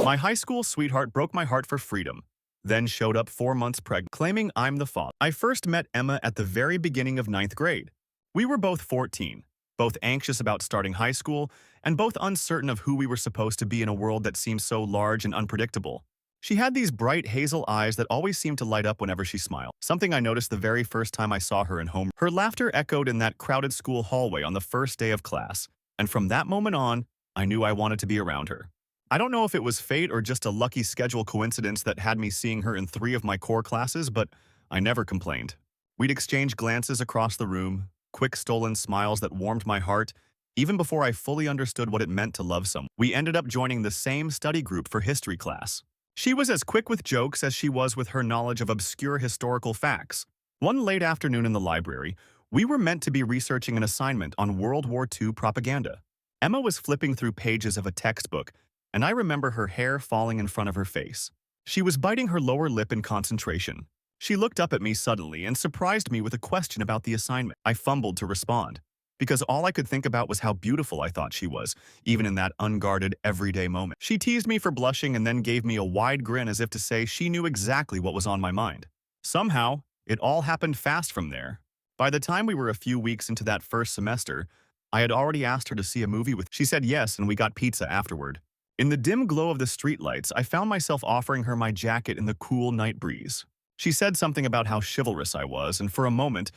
My high school sweetheart broke my heart for freedom, then showed up 4 months pregnant, claiming I'm the father. I first met Emma at the very beginning of ninth grade. We were both 14, both anxious about starting high school, and both uncertain of who we were supposed to be in a world that seemed so large and unpredictable. She had these bright hazel eyes that always seemed to light up whenever she smiled, something I noticed the very first time I saw her in home. Her laughter echoed in that crowded school hallway on the first day of class, and from that moment on, I knew I wanted to be around her. I don't know if it was fate or just a lucky schedule coincidence that had me seeing her in 3 of my core classes, but I never complained. We'd exchange glances across the room, quick stolen smiles that warmed my heart, even before I fully understood what it meant to love someone. We ended up joining the same study group for history class. She was as quick with jokes as she was with her knowledge of obscure historical facts. One late afternoon in the library, we were meant to be researching an assignment on World War II propaganda. Emma was flipping through pages of a textbook, and I remember her hair falling in front of her face. She was biting her lower lip in concentration. She looked up at me suddenly and surprised me with a question about the assignment. I fumbled to respond, because all I could think about was how beautiful I thought she was, even in that unguarded, everyday moment. She teased me for blushing and then gave me a wide grin as if to say she knew exactly what was on my mind. Somehow, it all happened fast from there. By the time we were a few weeks into that first semester, I had already asked her to see a movie with. She said yes, and we got pizza afterward. In the dim glow of the streetlights, I found myself offering her my jacket in the cool night breeze. She said something about how chivalrous I was, and for a moment,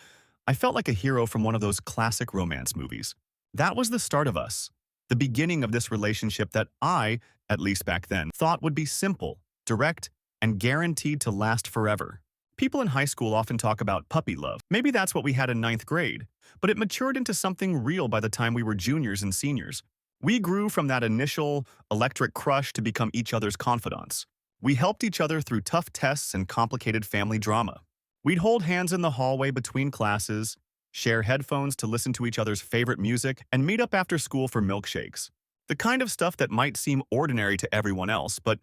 I felt like a hero from one of those classic romance movies. That was the start of us, the beginning of this relationship that I, at least back then, thought would be simple, direct, and guaranteed to last forever. People in high school often talk about puppy love. Maybe that's what we had in ninth grade, but it matured into something real by the time we were juniors and seniors. We grew from that initial electric crush to become each other's confidants. We helped each other through tough tests and complicated family drama. We'd hold hands in the hallway between classes, share headphones to listen to each other's favorite music, and meet up after school for milkshakes. The kind of stuff that might seem ordinary to everyone else, but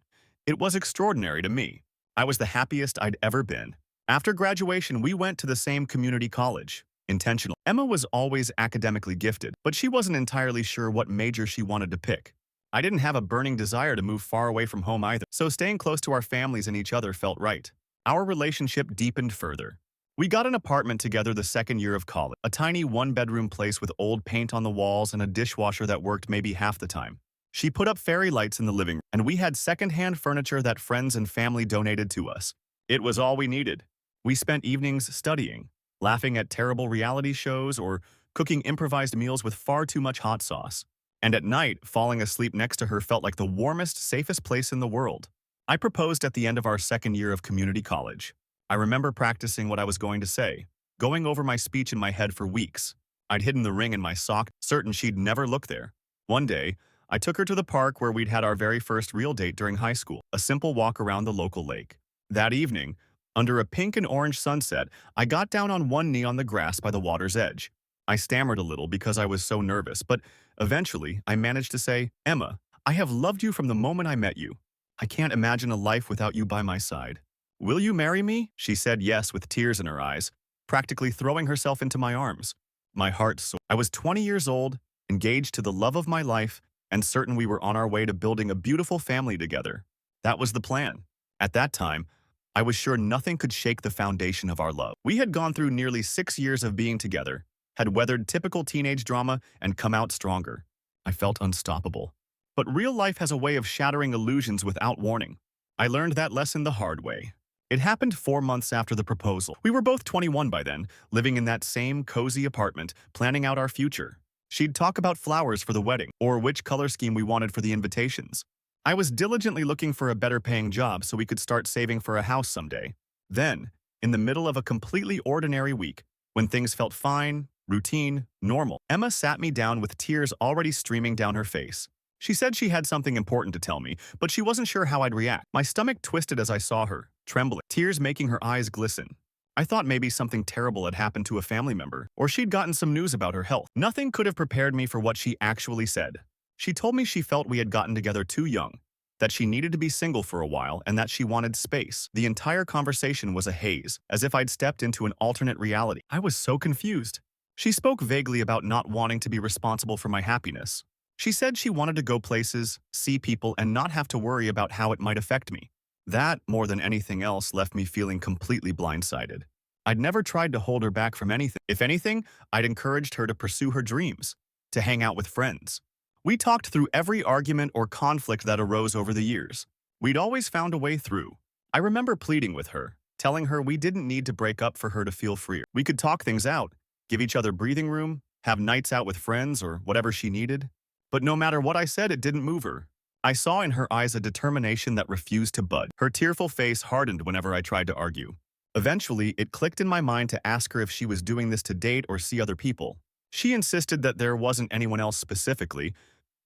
it was extraordinary to me. I was the happiest I'd ever been. After graduation, we went to the same community college. Intentional. Emma was always academically gifted, but she wasn't entirely sure what major she wanted to pick. I didn't have a burning desire to move far away from home either, so staying close to our families and each other felt right. Our relationship deepened further. We got an apartment together the second year of college, a tiny one-bedroom place with old paint on the walls and a dishwasher that worked maybe half the time. She put up fairy lights in the living room, and we had secondhand furniture that friends and family donated to us. It was all we needed. We spent evenings studying, laughing at terrible reality shows, or cooking improvised meals with far too much hot sauce. And at night, falling asleep next to her felt like the warmest, safest place in the world. I proposed at the end of our second year of community college. I remember practicing what I was going to say, going over my speech in my head for weeks. I'd hidden the ring in my sock, certain she'd never look there. One day, I took her to the park where we'd had our very first real date during high school, a simple walk around the local lake. That evening, under a pink and orange sunset, I got down on one knee on the grass by the water's edge. I stammered a little because I was so nervous, but eventually I managed to say, "Emma, I have loved you from the moment I met you. I can't imagine a life without you by my side. Will you marry me?" She said yes with tears in her eyes, practically throwing herself into my arms. My heart soared. I was 20 years old, engaged to the love of my life, and certain we were on our way to building a beautiful family together. That was the plan. At that time, I was sure nothing could shake the foundation of our love. We had gone through nearly 6 years of being together, had weathered typical teenage drama, and come out stronger. I felt unstoppable. But real life has a way of shattering illusions without warning. I learned that lesson the hard way. It happened 4 months after the proposal. We were both 21 by then, living in that same cozy apartment, planning out our future. She'd talk about flowers for the wedding, or which color scheme we wanted for the invitations. I was diligently looking for a better-paying job so we could start saving for a house someday. Then, in the middle of a completely ordinary week, when things felt fine, routine, normal, Emma sat me down with tears already streaming down her face. She said she had something important to tell me, but she wasn't sure how I'd react. My stomach twisted as I saw her, trembling, tears making her eyes glisten. I thought maybe something terrible had happened to a family member, or she'd gotten some news about her health. Nothing could have prepared me for what she actually said. She told me she felt we had gotten together too young, that she needed to be single for a while, and that she wanted space. The entire conversation was a haze, as if I'd stepped into an alternate reality. I was so confused. She spoke vaguely about not wanting to be responsible for my happiness, She said she wanted to go places, see people, and not have to worry about how it might affect me. That, more than anything else, left me feeling completely blindsided. I'd never tried to hold her back from anything. If anything, I'd encouraged her to pursue her dreams, to hang out with friends. We talked through every argument or conflict that arose over the years. We'd always found a way through. I remember pleading with her, telling her we didn't need to break up for her to feel freer. We could talk things out, give each other breathing room, have nights out with friends or whatever she needed. But no matter what I said, it didn't move her. I saw in her eyes a determination that refused to budge. Her tearful face hardened whenever I tried to argue. Eventually, it clicked in my mind to ask her if she was doing this to date or see other people. She insisted that there wasn't anyone else specifically,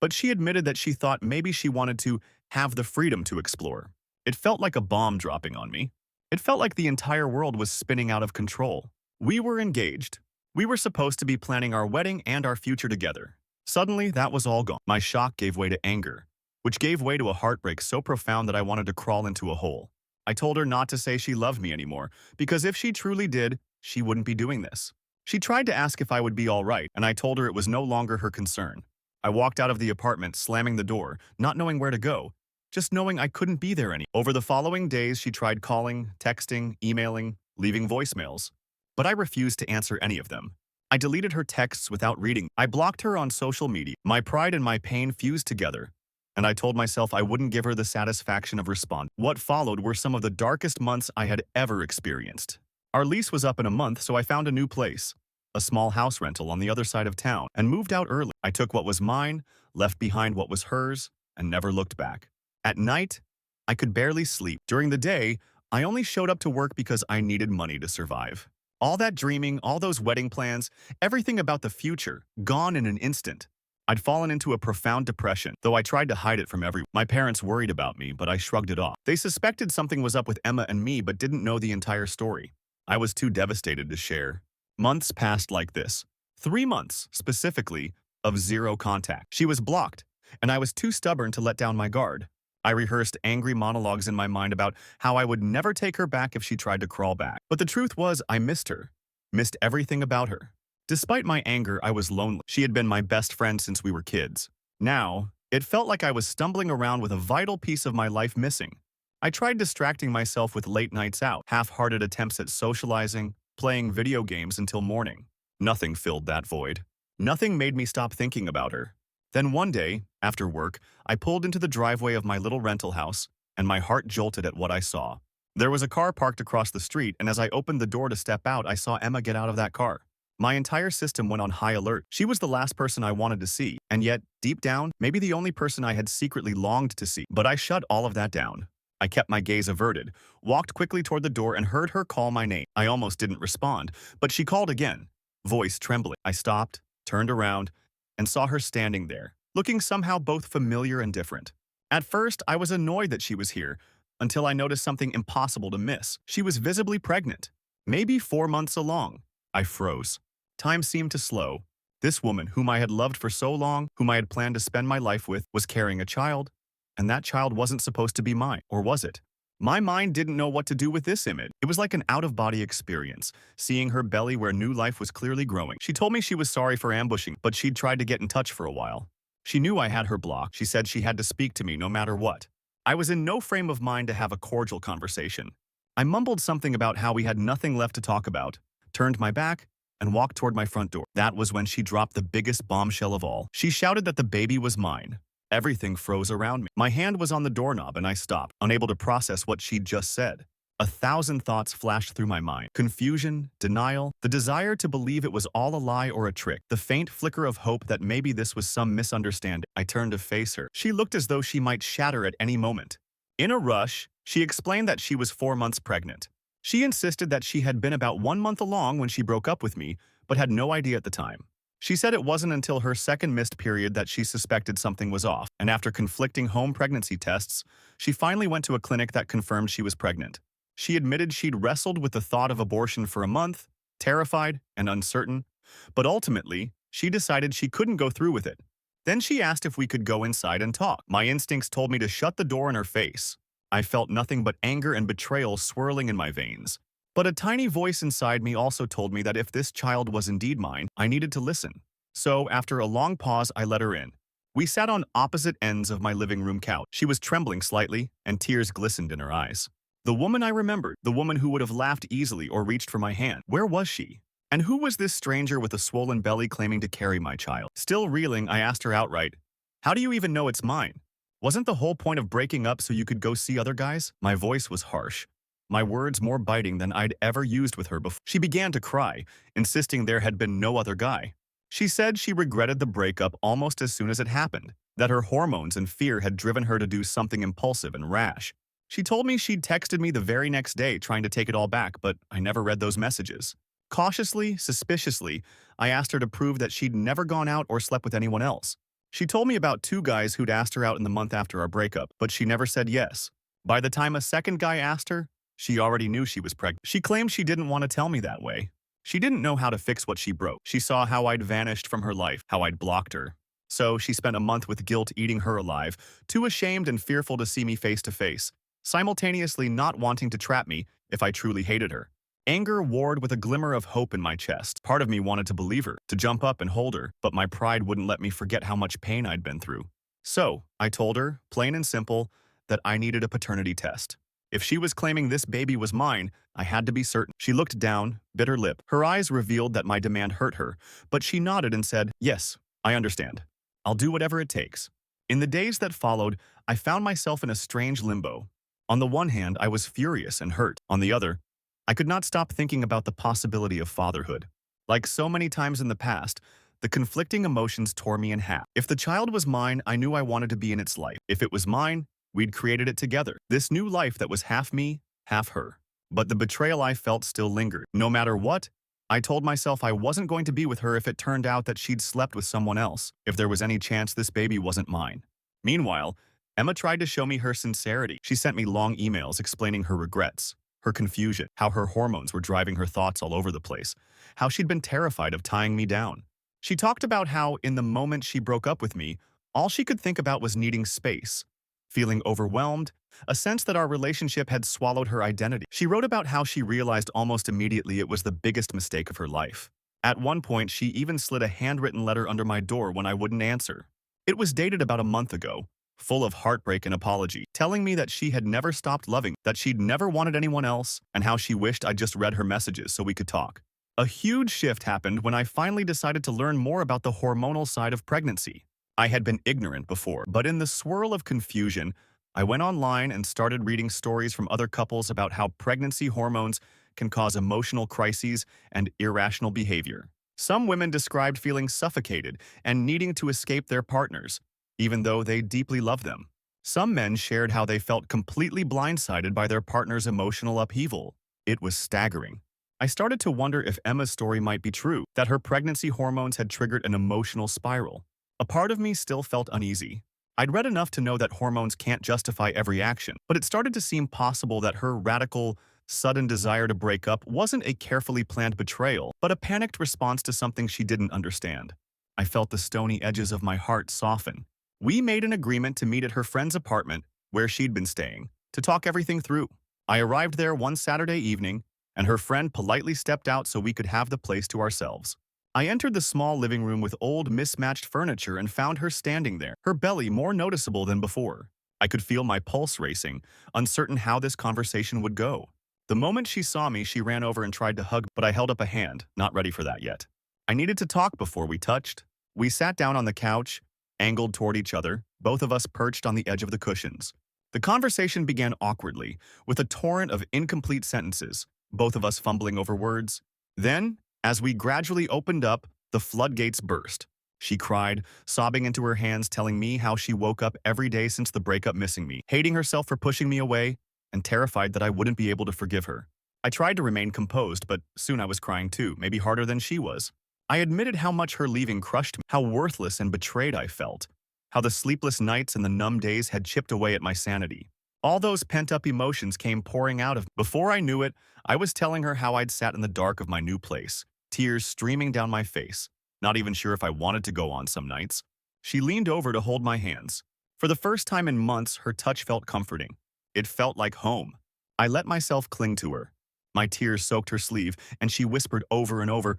but she admitted that she thought maybe she wanted to have the freedom to explore. It felt like a bomb dropping on me. It felt like the entire world was spinning out of control. We were engaged. We were supposed to be planning our wedding and our future together. Suddenly, that was all gone. My shock gave way to anger, which gave way to a heartbreak so profound that I wanted to crawl into a hole. I told her not to say she loved me anymore, because if she truly did, she wouldn't be doing this. She tried to ask if I would be all right, and I told her it was no longer her concern. I walked out of the apartment, slamming the door, not knowing where to go, just knowing I couldn't be there anymore. Over the following days, she tried calling, texting, emailing, leaving voicemails, but I refused to answer any of them. I deleted her texts without reading. I blocked her on social media. My pride and my pain fused together, and I told myself I wouldn't give her the satisfaction of responding. What followed were some of the darkest months I had ever experienced. Our lease was up in a month, so I found a new place, a small house rental on the other side of town, and moved out early. I took what was mine, left behind what was hers, and never looked back. At night, I could barely sleep. During the day, I only showed up to work because I needed money to survive. All that dreaming, all those wedding plans, everything about the future, gone in an instant. I'd fallen into a profound depression, though I tried to hide it from everyone. My parents worried about me, but I shrugged it off. They suspected something was up with Emma and me, but didn't know the entire story. I was too devastated to share. Months passed like this. 3 months, specifically, of zero contact. She was blocked, and I was too stubborn to let down my guard. I rehearsed angry monologues in my mind about how I would never take her back if she tried to crawl back. But the truth was, I missed her. Missed everything about her. Despite my anger, I was lonely. She had been my best friend since we were kids. Now, it felt like I was stumbling around with a vital piece of my life missing. I tried distracting myself with late nights out, half-hearted attempts at socializing, playing video games until morning. Nothing filled that void. Nothing made me stop thinking about her. Then one day, after work, I pulled into the driveway of my little rental house, and my heart jolted at what I saw. There was a car parked across the street, and as I opened the door to step out, I saw Emma get out of that car. My entire system went on high alert. She was the last person I wanted to see, and yet, deep down, maybe the only person I had secretly longed to see. But I shut all of that down. I kept my gaze averted, walked quickly toward the door, and heard her call my name. I almost didn't respond, but she called again, voice trembling. I stopped, turned around, and saw her standing there, looking somehow both familiar and different. At first, I was annoyed that she was here, until I noticed something impossible to miss. She was visibly pregnant, maybe 4 months along. I froze. Time seemed to slow. This woman, whom I had loved for so long, whom I had planned to spend my life with, was carrying a child, and that child wasn't supposed to be mine, or was it? My mind didn't know what to do with this image. It was like an out-of-body experience, seeing her belly where new life was clearly growing. She told me she was sorry for ambushing, but she'd tried to get in touch for a while. She knew I had her blocked. She said she had to speak to me no matter what. I was in no frame of mind to have a cordial conversation. I mumbled something about how we had nothing left to talk about, turned my back, and walked toward my front door. That was when she dropped the biggest bombshell of all. She shouted that the baby was mine. Everything froze around me. My hand was on the doorknob and I stopped, unable to process what she'd just said. 1,000 thoughts flashed through my mind. Confusion, denial, the desire to believe it was all a lie or a trick, the faint flicker of hope that maybe this was some misunderstanding. I turned to face her. She looked as though she might shatter at any moment. In a rush, she explained that she was 4 months pregnant. She insisted that she had been about 1 month along when she broke up with me, but had no idea at the time. She said it wasn't until her second missed period that she suspected something was off, and after conflicting home pregnancy tests, she finally went to a clinic that confirmed she was pregnant. She admitted she'd wrestled with the thought of abortion for a month, terrified and uncertain, but ultimately, she decided she couldn't go through with it. Then she asked if we could go inside and talk. My instincts told me to shut the door in her face. I felt nothing but anger and betrayal swirling in my veins. But a tiny voice inside me also told me that if this child was indeed mine, I needed to listen. So, after a long pause, I let her in. We sat on opposite ends of my living room couch. She was trembling slightly, and tears glistened in her eyes. The woman I remembered, the woman who would have laughed easily or reached for my hand. Where was she? And who was this stranger with a swollen belly claiming to carry my child? Still reeling, I asked her outright, "How do you even know it's mine? Wasn't the whole point of breaking up so you could go see other guys?" My voice was harsh, my words more biting than I'd ever used with her before. She began to cry, insisting there had been no other guy. She said she regretted the breakup almost as soon as it happened, that her hormones and fear had driven her to do something impulsive and rash. She told me she'd texted me the very next day trying to take it all back, but I never read those messages. Cautiously, suspiciously, I asked her to prove that she'd never gone out or slept with anyone else. She told me about two guys who'd asked her out in the month after our breakup, but she never said yes. By the time a second guy asked her, she already knew she was pregnant. She claimed she didn't want to tell me that way. She didn't know how to fix what she broke. She saw how I'd vanished from her life, how I'd blocked her. So she spent a month with guilt eating her alive, too ashamed and fearful to see me face to face, simultaneously not wanting to trap me if I truly hated her. Anger warred with a glimmer of hope in my chest. Part of me wanted to believe her, to jump up and hold her, but my pride wouldn't let me forget how much pain I'd been through. So, I told her, plain and simple, that I needed a paternity test. If she was claiming this baby was mine, I had to be certain. She looked down, bit her lip. Her eyes revealed that my demand hurt her, but she nodded and said, "Yes, I understand. I'll do whatever it takes." In the days that followed, I found myself in a strange limbo. On the one hand, I was furious and hurt. On the other, I could not stop thinking about the possibility of fatherhood. Like so many times in the past, the conflicting emotions tore me in half. If the child was mine, I knew I wanted to be in its life. If it was mine, we'd created it together. This new life that was half me, half her. But the betrayal I felt still lingered. No matter what, I told myself I wasn't going to be with her if it turned out that she'd slept with someone else, if there was any chance this baby wasn't mine. Meanwhile, Emma tried to show me her sincerity. She sent me long emails explaining her regrets, her confusion, how her hormones were driving her thoughts all over the place, how she'd been terrified of tying me down. She talked about how, in the moment she broke up with me, all she could think about was needing space, feeling overwhelmed, a sense that our relationship had swallowed her identity. She wrote about how she realized almost immediately it was the biggest mistake of her life. At one point, she even slid a handwritten letter under my door when I wouldn't answer. It was dated about a month ago, full of heartbreak and apology, telling me that she had never stopped loving, that she'd never wanted anyone else, and how she wished I'd just read her messages so we could talk. A huge shift happened when I finally decided to learn more about the hormonal side of pregnancy. I had been ignorant before, but in the swirl of confusion, I went online and started reading stories from other couples about how pregnancy hormones can cause emotional crises and irrational behavior. Some women described feeling suffocated and needing to escape their partners, even though they deeply loved them. Some men shared how they felt completely blindsided by their partner's emotional upheaval. It was staggering. I started to wonder if Emma's story might be true, that her pregnancy hormones had triggered an emotional spiral. A part of me still felt uneasy. I'd read enough to know that hormones can't justify every action, but it started to seem possible that her radical, sudden desire to break up wasn't a carefully planned betrayal, but a panicked response to something she didn't understand. I felt the stony edges of my heart soften. We made an agreement to meet at her friend's apartment, where she'd been staying, to talk everything through. I arrived there one Saturday evening, and her friend politely stepped out so we could have the place to ourselves. I entered the small living room with old, mismatched furniture and found her standing there, her belly more noticeable than before. I could feel my pulse racing, uncertain how this conversation would go. The moment she saw me, she ran over and tried to hug, but I held up a hand, not ready for that yet. I needed to talk before we touched. We sat down on the couch, angled toward each other, both of us perched on the edge of the cushions. The conversation began awkwardly, with a torrent of incomplete sentences, both of us fumbling over words. Then, as we gradually opened up, the floodgates burst. She cried, sobbing into her hands, telling me how she woke up every day since the breakup missing me, hating herself for pushing me away, and terrified that I wouldn't be able to forgive her. I tried to remain composed, but soon I was crying too, maybe harder than she was. I admitted how much her leaving crushed me, how worthless and betrayed I felt, how the sleepless nights and the numb days had chipped away at my sanity. All those pent-up emotions came pouring out of me. Before I knew it, I was telling her how I'd sat in the dark of my new place, tears streaming down my face, not even sure if I wanted to go on some nights. She leaned over to hold my hands. For the first time in months, her touch felt comforting. It felt like home. I let myself cling to her. My tears soaked her sleeve, and she whispered over and over,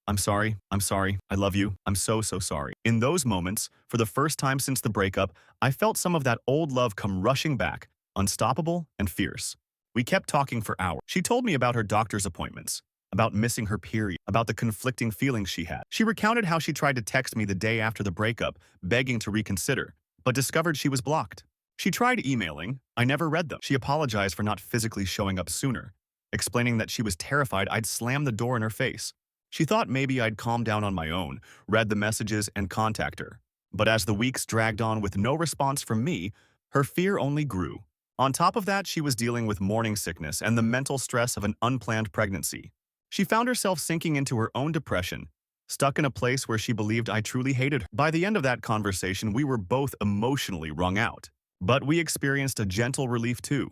I'm sorry. I'm sorry. I love you. I'm so, so sorry. In those moments, for the first time since the breakup, I felt some of that old love come rushing back, unstoppable and fierce. We kept talking for hours. She told me about her doctor's appointments, about missing her period, about the conflicting feelings she had. She recounted how she tried to text me the day after the breakup, begging to reconsider, but discovered she was blocked. She tried emailing. I never read them. She apologized for not physically showing up sooner, explaining that she was terrified I'd slam the door in her face. She thought maybe I'd calm down on my own, read the messages, and contact her. But as the weeks dragged on with no response from me, her fear only grew. On top of that, she was dealing with morning sickness and the mental stress of an unplanned pregnancy. She found herself sinking into her own depression, stuck in a place where she believed I truly hated her. By the end of that conversation, we were both emotionally wrung out. But we experienced a gentle relief too,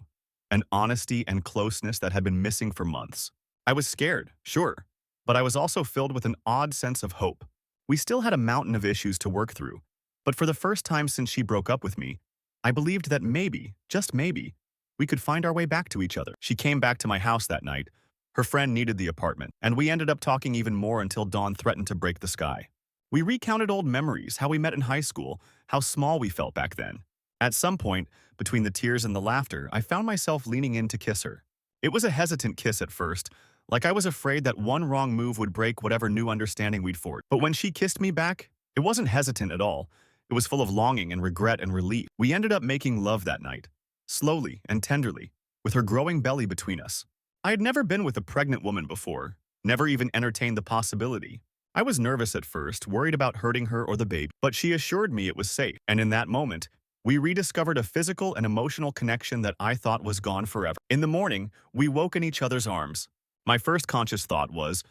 an honesty and closeness that had been missing for months. I was scared, sure, but I was also filled with an odd sense of hope. We still had a mountain of issues to work through, but for the first time since she broke up with me, I believed that maybe, just maybe, we could find our way back to each other. She came back to my house that night. Her friend needed the apartment, and we ended up talking even more until dawn threatened to break the sky. We recounted old memories, how we met in high school, how small we felt back then. At some point, between the tears and the laughter, I found myself leaning in to kiss her. It was a hesitant kiss at first, like I was afraid that one wrong move would break whatever new understanding we'd forged. But when she kissed me back, it wasn't hesitant at all. It was full of longing and regret and relief. We ended up making love that night, slowly and tenderly, with her growing belly between us. I had never been with a pregnant woman before, never even entertained the possibility. I was nervous at first, worried about hurting her or the baby, but she assured me it was safe. And in that moment, we rediscovered a physical and emotional connection that I thought was gone forever. In the morning, we woke in each other's arms. My first conscious thought was,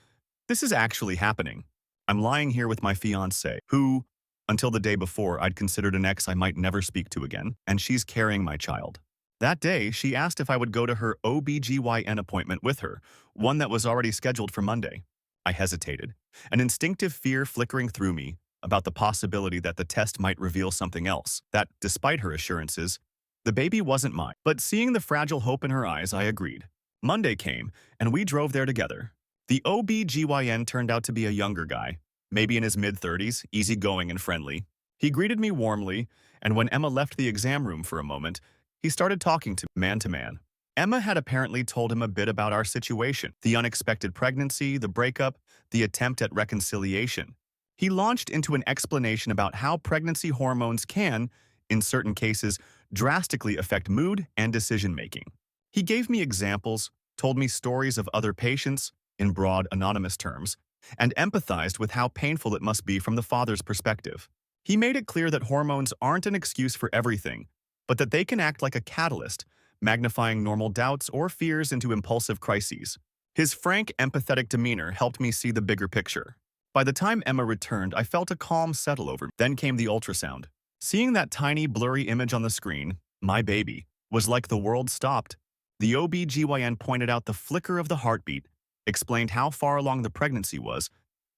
this is actually happening. I'm lying here with my fiancé, who, until the day before, I'd considered an ex I might never speak to again, and she's carrying my child. That day, she asked if I would go to her OB/GYN appointment with her, one that was already scheduled for Monday. I hesitated, an instinctive fear flickering through me about the possibility that the test might reveal something else, that, despite her assurances, the baby wasn't mine. But seeing the fragile hope in her eyes, I agreed. Monday came, and we drove there together. The OB/GYN turned out to be a younger guy, maybe in his mid-30s, easygoing and friendly. He greeted me warmly, and when Emma left the exam room for a moment, he started talking to man. Emma had apparently told him a bit about our situation, the unexpected pregnancy, the breakup, the attempt at reconciliation. He launched into an explanation about how pregnancy hormones can, in certain cases, drastically affect mood and decision-making. He gave me examples, told me stories of other patients, in broad, anonymous terms, and empathized with how painful it must be from the father's perspective. He made it clear that hormones aren't an excuse for everything, but that they can act like a catalyst, magnifying normal doubts or fears into impulsive crises. His frank, empathetic demeanor helped me see the bigger picture. By the time Emma returned, I felt a calm settle over me. Then came the ultrasound. Seeing that tiny, blurry image on the screen, my baby, was like the world stopped. The OB/GYN pointed out the flicker of the heartbeat, explained how far along the pregnancy was,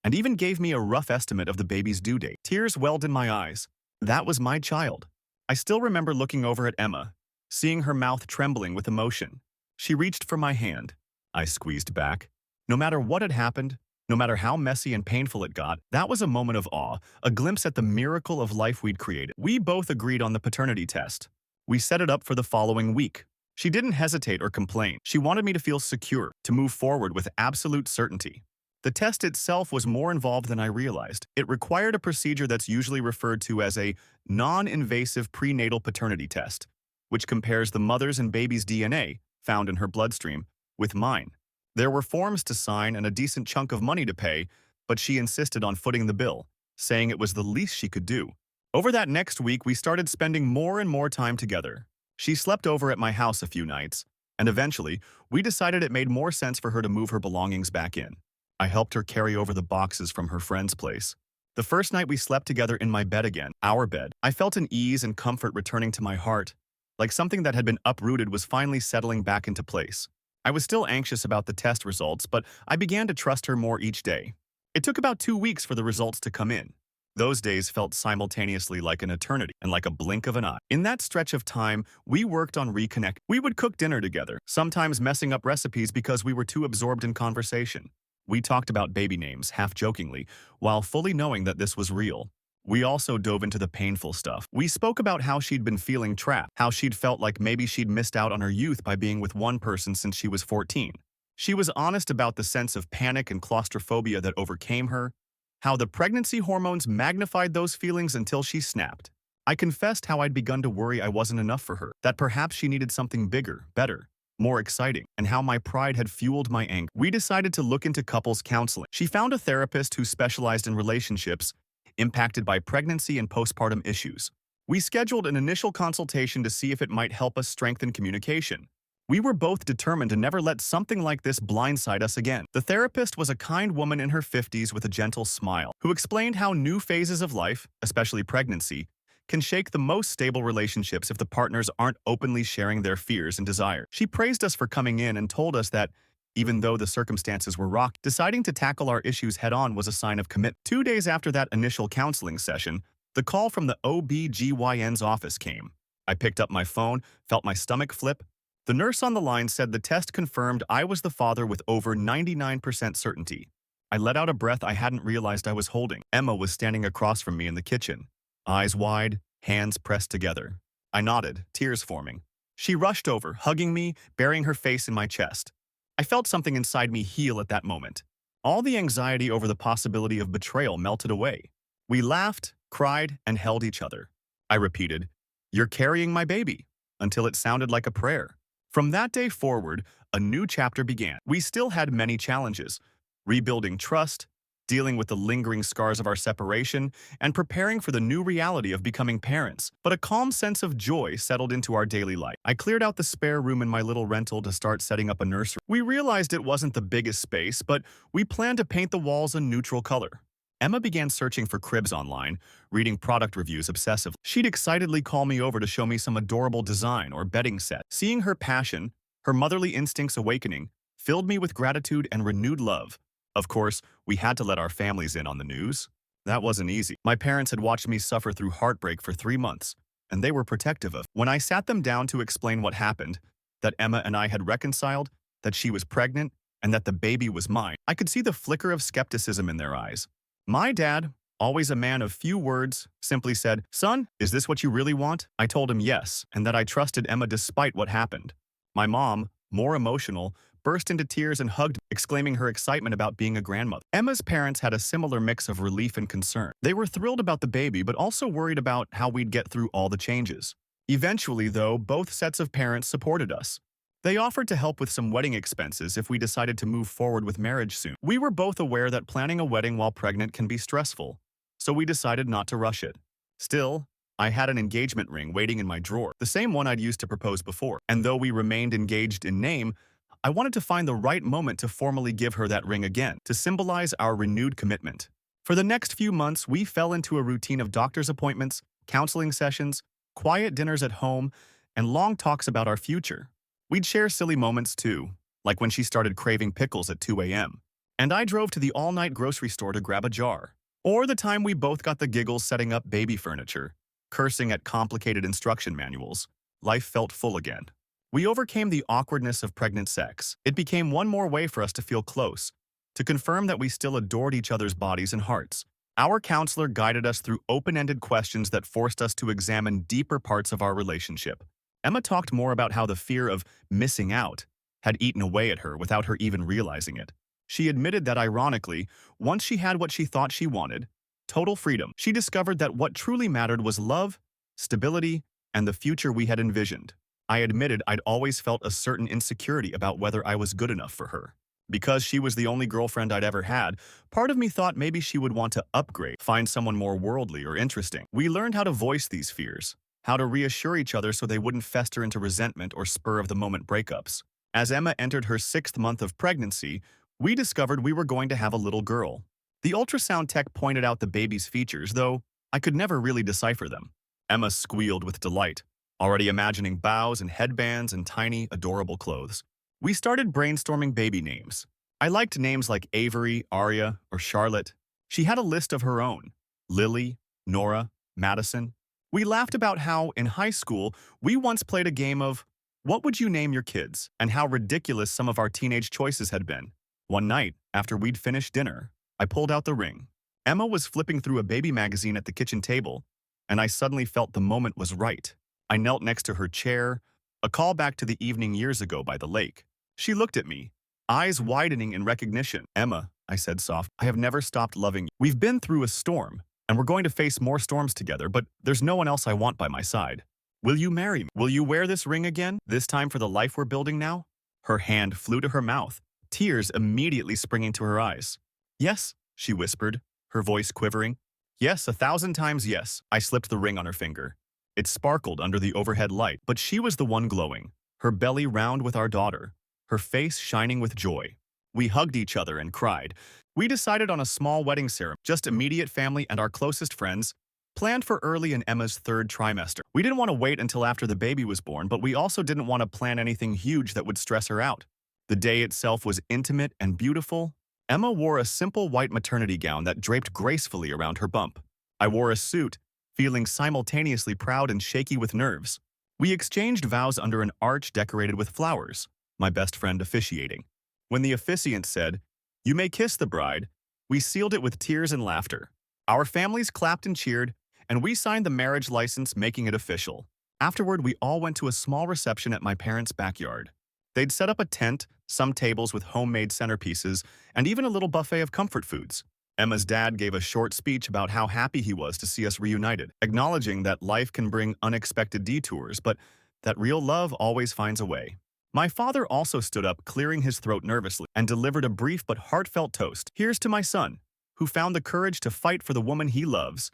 and even gave me a rough estimate of the baby's due date. Tears welled in my eyes. That was my child. I still remember looking over at Emma, seeing her mouth trembling with emotion. She reached for my hand. I squeezed back. No matter what had happened, no matter how messy and painful it got, that was a moment of awe, a glimpse at the miracle of life we'd created. We both agreed on the paternity test. We set it up for the following week. She didn't hesitate or complain. She wanted me to feel secure, to move forward with absolute certainty. The test itself was more involved than I realized. It required a procedure that's usually referred to as a non-invasive prenatal paternity test, which compares the mother's and baby's DNA, found in her bloodstream, with mine. There were forms to sign and a decent chunk of money to pay, but she insisted on footing the bill, saying it was the least she could do. Over that next week, we started spending more and more time together. She slept over at my house a few nights, and eventually, we decided it made more sense for her to move her belongings back in. I helped her carry over the boxes from her friend's place. The first night we slept together in my bed again, our bed, I felt an ease and comfort returning to my heart, like something that had been uprooted was finally settling back into place. I was still anxious about the test results, but I began to trust her more each day. It took about 2 weeks for the results to come in. Those days felt simultaneously like an eternity and like a blink of an eye. In that stretch of time, we worked on reconnect. We would cook dinner together, sometimes messing up recipes because we were too absorbed in conversation. We talked about baby names, half-jokingly, while fully knowing that this was real. We also dove into the painful stuff. We spoke about how she'd been feeling trapped, how she'd felt like maybe she'd missed out on her youth by being with one person since she was 14. She was honest about the sense of panic and claustrophobia that overcame her, how the pregnancy hormones magnified those feelings until she snapped. I confessed how I'd begun to worry I wasn't enough for her, that perhaps she needed something bigger, better, more exciting, and how my pride had fueled my anger. We decided to look into couples counseling. She found a therapist who specialized in relationships impacted by pregnancy and postpartum issues. We scheduled an initial consultation to see if it might help us strengthen communication. We were both determined to never let something like this blindside us again. The therapist was a kind woman in her 50s with a gentle smile, who explained how new phases of life, especially pregnancy, can shake the most stable relationships if the partners aren't openly sharing their fears and desires. She praised us for coming in and told us that, even though the circumstances were rocky, deciding to tackle our issues head-on was a sign of commitment. 2 days after that initial counseling session, the call from the OB/GYN's office came. I picked up my phone, felt my stomach flip. The nurse on the line said the test confirmed I was the father with over 99% certainty. I let out a breath I hadn't realized I was holding. Emma was standing across from me in the kitchen, eyes wide, hands pressed together. I nodded, tears forming. She rushed over, hugging me, burying her face in my chest. I felt something inside me heal at that moment. All the anxiety over the possibility of betrayal melted away. We laughed, cried, and held each other. I repeated, "You're carrying my baby," until it sounded like a prayer. From that day forward, a new chapter began. We still had many challenges: rebuilding trust, dealing with the lingering scars of our separation, and preparing for the new reality of becoming parents. But a calm sense of joy settled into our daily life. I cleared out the spare room in my little rental to start setting up a nursery. We realized it wasn't the biggest space, but we planned to paint the walls a neutral color. Emma began searching for cribs online, reading product reviews obsessively. She'd excitedly call me over to show me some adorable design or bedding set. Seeing her passion, her motherly instincts awakening, filled me with gratitude and renewed love. Of course, we had to let our families in on the news. That wasn't easy. My parents had watched me suffer through heartbreak for 3 months, and they were protective of. When I sat them down to explain what happened, that Emma and I had reconciled, that she was pregnant, and that the baby was mine, I could see the flicker of skepticism in their eyes. My dad, always a man of few words, simply said, "Son, is this what you really want?" I told him yes, and that I trusted Emma despite what happened. My mom, more emotional, burst into tears and hugged me, exclaiming her excitement about being a grandmother. Emma's parents had a similar mix of relief and concern. They were thrilled about the baby, but also worried about how we'd get through all the changes. Eventually, though, both sets of parents supported us. They offered to help with some wedding expenses if we decided to move forward with marriage soon. We were both aware that planning a wedding while pregnant can be stressful, so we decided not to rush it. Still, I had an engagement ring waiting in my drawer, the same one I'd used to propose before. And though we remained engaged in name, I wanted to find the right moment to formally give her that ring again, to symbolize our renewed commitment. For the next few months, we fell into a routine of doctor's appointments, counseling sessions, quiet dinners at home, and long talks about our future. We'd share silly moments too, like when she started craving pickles at 2 a.m., and I drove to the all-night grocery store to grab a jar. Or the time we both got the giggles setting up baby furniture, cursing at complicated instruction manuals. Life felt full again. We overcame the awkwardness of pregnant sex. It became one more way for us to feel close, to confirm that we still adored each other's bodies and hearts. Our counselor guided us through open-ended questions that forced us to examine deeper parts of our relationship. Emma talked more about how the fear of missing out had eaten away at her without her even realizing it. She admitted that, ironically, once she had what she thought she wanted, total freedom, she discovered that what truly mattered was love, stability, and the future we had envisioned. I admitted I'd always felt a certain insecurity about whether I was good enough for her. Because she was the only girlfriend I'd ever had, part of me thought maybe she would want to upgrade, find someone more worldly or interesting. We learned how to voice these fears, how to reassure each other so they wouldn't fester into resentment or spur-of-the-moment breakups. As Emma entered her 6th month of pregnancy, we discovered we were going to have a little girl. The ultrasound tech pointed out the baby's features, though I could never really decipher them. Emma squealed with delight, already imagining bows and headbands and tiny, adorable clothes. We started brainstorming baby names. I liked names like Avery, Aria, or Charlotte. She had a list of her own: Lily, Nora, Madison. We laughed about how, in high school, we once played a game of, "What would you name your kids?" and how ridiculous some of our teenage choices had been. One night, after we'd finished dinner, I pulled out the ring. Emma was flipping through a baby magazine at the kitchen table, and I suddenly felt the moment was right. I knelt next to her chair, a callback to the evening years ago by the lake. She looked at me, eyes widening in recognition. "Emma," I said soft, "I have never stopped loving you. We've been through a storm, and we're going to face more storms together, but there's no one else I want by my side. Will you marry me? Will you wear this ring again, this time for the life we're building now?" Her hand flew to her mouth, tears immediately springing to her eyes. "Yes," she whispered, her voice quivering. "Yes, 1,000 times yes." I slipped the ring on her finger. It sparkled under the overhead light, but she was the one glowing, her belly round with our daughter, her face shining with joy. We hugged each other and cried. We decided on a small wedding ceremony, just immediate family and our closest friends, planned for early in Emma's 3rd trimester. We didn't want to wait until after the baby was born, but we also didn't want to plan anything huge that would stress her out. The day itself was intimate and beautiful. Emma wore a simple white maternity gown that draped gracefully around her bump. I wore a suit, feeling simultaneously proud and shaky with nerves. We exchanged vows under an arch decorated with flowers, my best friend officiating. When the officiant said, "You may kiss the bride," we sealed it with tears and laughter. Our families clapped and cheered, and we signed the marriage license, making it official. Afterward, we all went to a small reception at my parents' backyard. They'd set up a tent, some tables with homemade centerpieces, and even a little buffet of comfort foods. Emma's dad gave a short speech about how happy he was to see us reunited, acknowledging that life can bring unexpected detours, but that real love always finds a way. My father also stood up, clearing his throat nervously, and delivered a brief but heartfelt toast. "Here's to my son, who found the courage to fight for the woman he loves.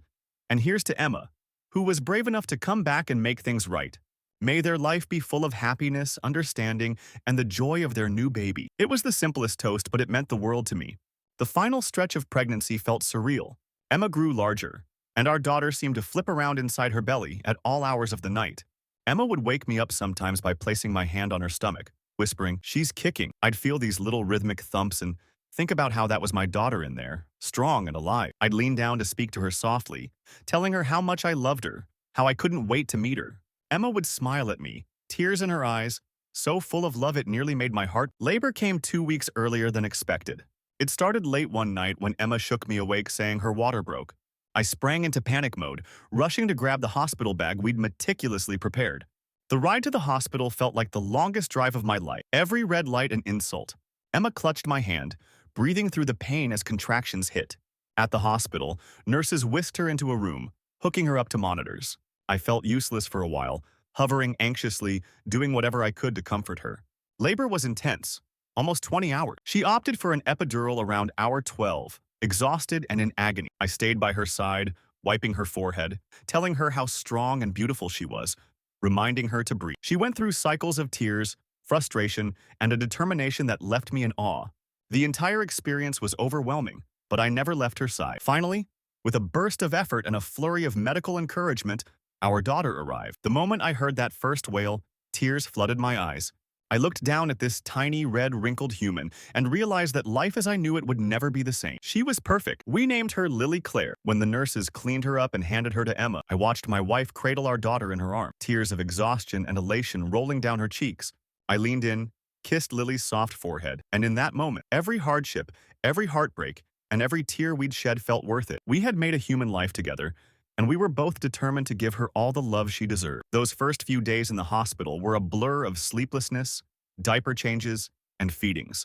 And here's to Emma, who was brave enough to come back and make things right. May their life be full of happiness, understanding, and the joy of their new baby." It was the simplest toast, but it meant the world to me. The final stretch of pregnancy felt surreal. Emma grew larger, and our daughter seemed to flip around inside her belly at all hours of the night. Emma would wake me up sometimes by placing my hand on her stomach, whispering, "She's kicking." I'd feel these little rhythmic thumps and think about how that was my daughter in there, strong and alive. I'd lean down to speak to her softly, telling her how much I loved her, how I couldn't wait to meet her. Emma would smile at me, tears in her eyes, so full of love it nearly made my heart. Labor came 2 weeks earlier than expected. It started late one night when Emma shook me awake saying her water broke. I sprang into panic mode, rushing to grab the hospital bag we'd meticulously prepared. The ride to the hospital felt like the longest drive of my life, every red light an insult. Emma clutched my hand, breathing through the pain as contractions hit. At the hospital, nurses whisked her into a room, hooking her up to monitors. I felt useless for a while, hovering anxiously, doing whatever I could to comfort her. Labor was intense, almost 20 hours. She opted for an epidural around hour 12, exhausted and in agony. I stayed by her side, wiping her forehead, telling her how strong and beautiful she was, reminding her to breathe. She went through cycles of tears, frustration, and a determination that left me in awe. The entire experience was overwhelming, but I never left her side. Finally, with a burst of effort and a flurry of medical encouragement, our daughter arrived. The moment I heard that first wail, tears flooded my eyes. I looked down at this tiny, red, wrinkled human and realized that life as I knew it would never be the same. She was perfect. We named her Lily Claire. When the nurses cleaned her up and handed her to Emma, I watched my wife cradle our daughter in her arms, tears of exhaustion and elation rolling down her cheeks. I leaned in, kissed Lily's soft forehead, and in that moment, every hardship, every heartbreak, and every tear we'd shed felt worth it. We had made a human life together, and we were both determined to give her all the love she deserved. Those first few days in the hospital were a blur of sleeplessness, diaper changes, and feedings,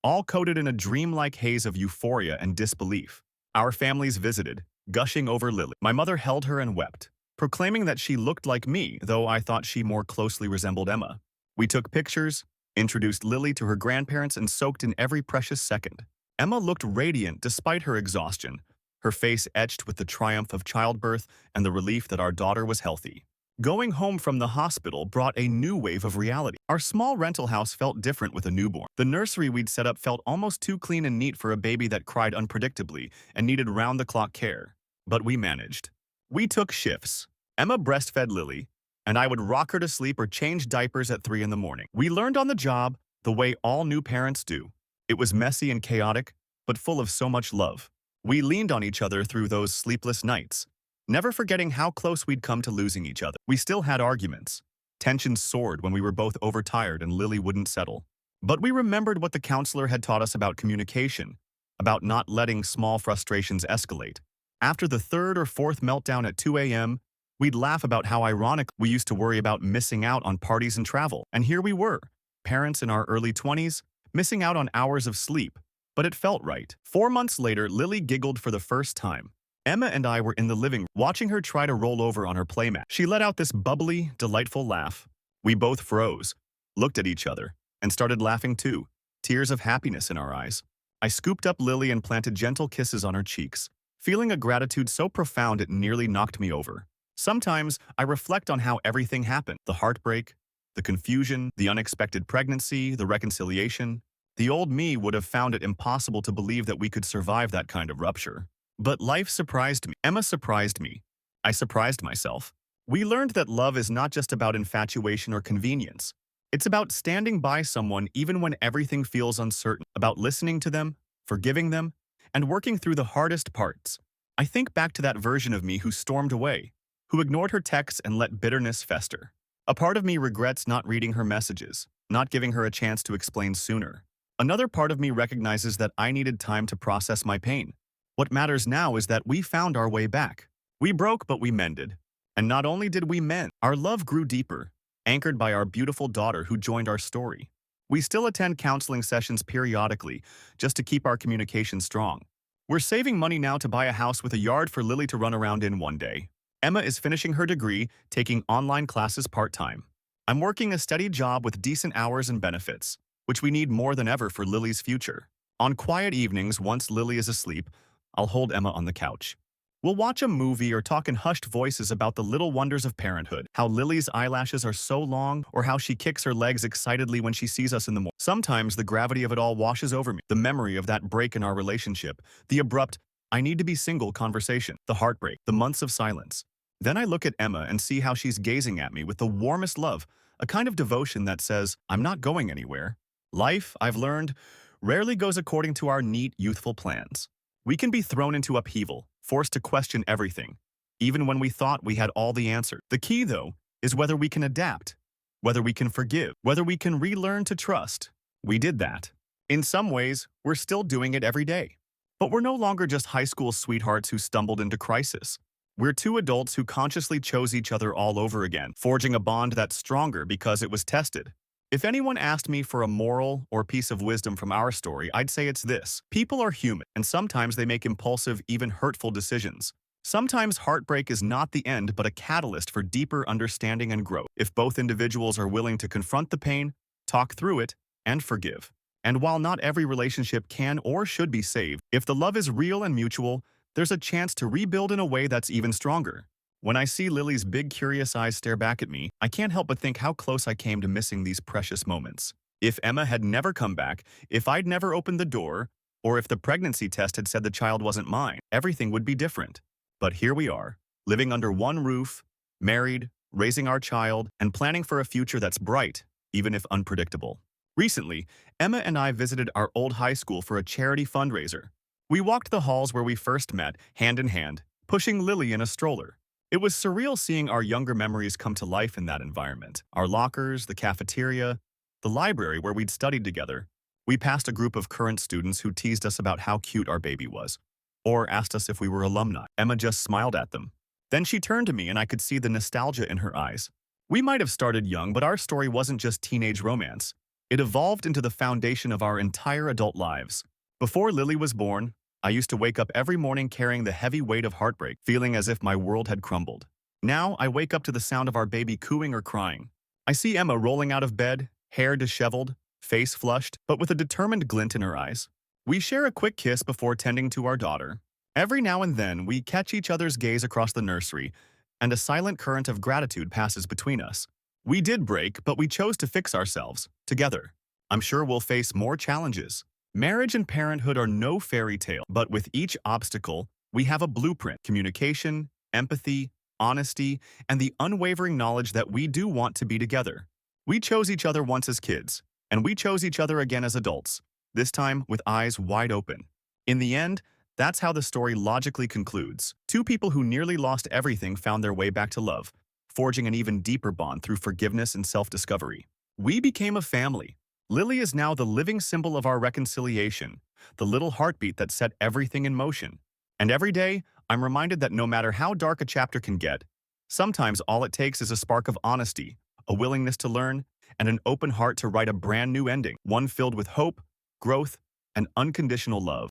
all coated in a dreamlike haze of euphoria and disbelief. Our families visited, gushing over Lily. My mother held her and wept, proclaiming that she looked like me, though I thought she more closely resembled Emma. We took pictures, introduced Lily to her grandparents, and soaked in every precious second. Emma looked radiant despite her exhaustion, her face etched with the triumph of childbirth and the relief that our daughter was healthy. Going home from the hospital brought a new wave of reality. Our small rental house felt different with a newborn. The nursery we'd set up felt almost too clean and neat for a baby that cried unpredictably and needed round-the-clock care. But we managed. We took shifts. Emma breastfed Lily, and I would rock her to sleep or change diapers at 3 in the morning. We learned on the job, the way all new parents do. It was messy and chaotic, but full of so much love. We leaned on each other through those sleepless nights, never forgetting how close we'd come to losing each other. We still had arguments. Tensions soared when we were both overtired and Lily wouldn't settle. But we remembered what the counselor had taught us about communication, about not letting small frustrations escalate. After the third or fourth meltdown at 2 a.m., we'd laugh about how ironic we used to worry about missing out on parties and travel. And here we were, parents in our early 20s, missing out on hours of sleep. But it felt right. 4 months later, Lily giggled for the first time. Emma and I were in the living room, watching her try to roll over on her playmat. She let out this bubbly, delightful laugh. We both froze, looked at each other, and started laughing too, tears of happiness in our eyes. I scooped up Lily and planted gentle kisses on her cheeks, feeling a gratitude so profound it nearly knocked me over. Sometimes I reflect on how everything happened: the heartbreak, the confusion, the unexpected pregnancy, the reconciliation. The old me would have found it impossible to believe that we could survive that kind of rupture. But life surprised me. Emma surprised me. I surprised myself. We learned that love is not just about infatuation or convenience. It's about standing by someone even when everything feels uncertain, about listening to them, forgiving them, and working through the hardest parts. I think back to that version of me who stormed away, who ignored her texts and let bitterness fester. A part of me regrets not reading her messages, not giving her a chance to explain sooner. Another part of me recognizes that I needed time to process my pain. What matters now is that we found our way back. We broke, but we mended. And not only did we mend, our love grew deeper, anchored by our beautiful daughter who joined our story. We still attend counseling sessions periodically, just to keep our communication strong. We're saving money now to buy a house with a yard for Lily to run around in one day. Emma is finishing her degree, taking online classes part-time. I'm working a steady job with decent hours and benefits, which we need more than ever for Lily's future. On quiet evenings, once Lily is asleep, I'll hold Emma on the couch. We'll watch a movie or talk in hushed voices about the little wonders of parenthood, how Lily's eyelashes are so long, or how she kicks her legs excitedly when she sees us in the morning. Sometimes the gravity of it all washes over me, the memory of that break in our relationship, the abrupt, I need to be single conversation, the heartbreak, the months of silence. Then I look at Emma and see how she's gazing at me with the warmest love, a kind of devotion that says, I'm not going anywhere. Life, I've learned, rarely goes according to our neat, youthful plans. We can be thrown into upheaval, forced to question everything, even when we thought we had all the answers. The key, though, is whether we can adapt, whether we can forgive, whether we can relearn to trust. We did that. In some ways, we're still doing it every day. But we're no longer just high school sweethearts who stumbled into crisis. We're two adults who consciously chose each other all over again, forging a bond that's stronger because it was tested. If anyone asked me for a moral or piece of wisdom from our story, I'd say it's this. People are human, and sometimes they make impulsive, even hurtful decisions. Sometimes heartbreak is not the end, but a catalyst for deeper understanding and growth. If both individuals are willing to confront the pain, talk through it, and forgive. And while not every relationship can or should be saved, if the love is real and mutual, there's a chance to rebuild in a way that's even stronger. When I see Lily's big, curious eyes stare back at me, I can't help but think how close I came to missing these precious moments. If Emma had never come back, if I'd never opened the door, or if the pregnancy test had said the child wasn't mine, everything would be different. But here we are, living under one roof, married, raising our child, and planning for a future that's bright, even if unpredictable. Recently, Emma and I visited our old high school for a charity fundraiser. We walked the halls where we first met, hand in hand, pushing Lily in a stroller. It was surreal seeing our younger memories come to life in that environment. Our lockers, the cafeteria, the library where we'd studied together. We passed a group of current students who teased us about how cute our baby was, or asked us if we were alumni. Emma just smiled at them. Then she turned to me and I could see the nostalgia in her eyes. We might have started young, but our story wasn't just teenage romance. It evolved into the foundation of our entire adult lives. Before Lily was born, I used to wake up every morning carrying the heavy weight of heartbreak, feeling as if my world had crumbled. Now, I wake up to the sound of our baby cooing or crying. I see Emma rolling out of bed, hair disheveled, face flushed, but with a determined glint in her eyes. We share a quick kiss before tending to our daughter. Every now and then, we catch each other's gaze across the nursery, and a silent current of gratitude passes between us. We did break, but we chose to fix ourselves, together. I'm sure we'll face more challenges. Marriage and parenthood are no fairy tale, but with each obstacle, we have a blueprint: communication, empathy, honesty, and the unwavering knowledge that we do want to be together. We chose each other once as kids, and we chose each other again as adults, this time with eyes wide open. In the end, that's how the story logically concludes. Two people who nearly lost everything found their way back to love, forging an even deeper bond through forgiveness and self-discovery. We became a family, Lily is now the living symbol of our reconciliation, the little heartbeat that set everything in motion. And every day, I'm reminded that no matter how dark a chapter can get, sometimes all it takes is a spark of honesty, a willingness to learn, and an open heart to write a brand new ending, one filled with hope, growth, and unconditional love.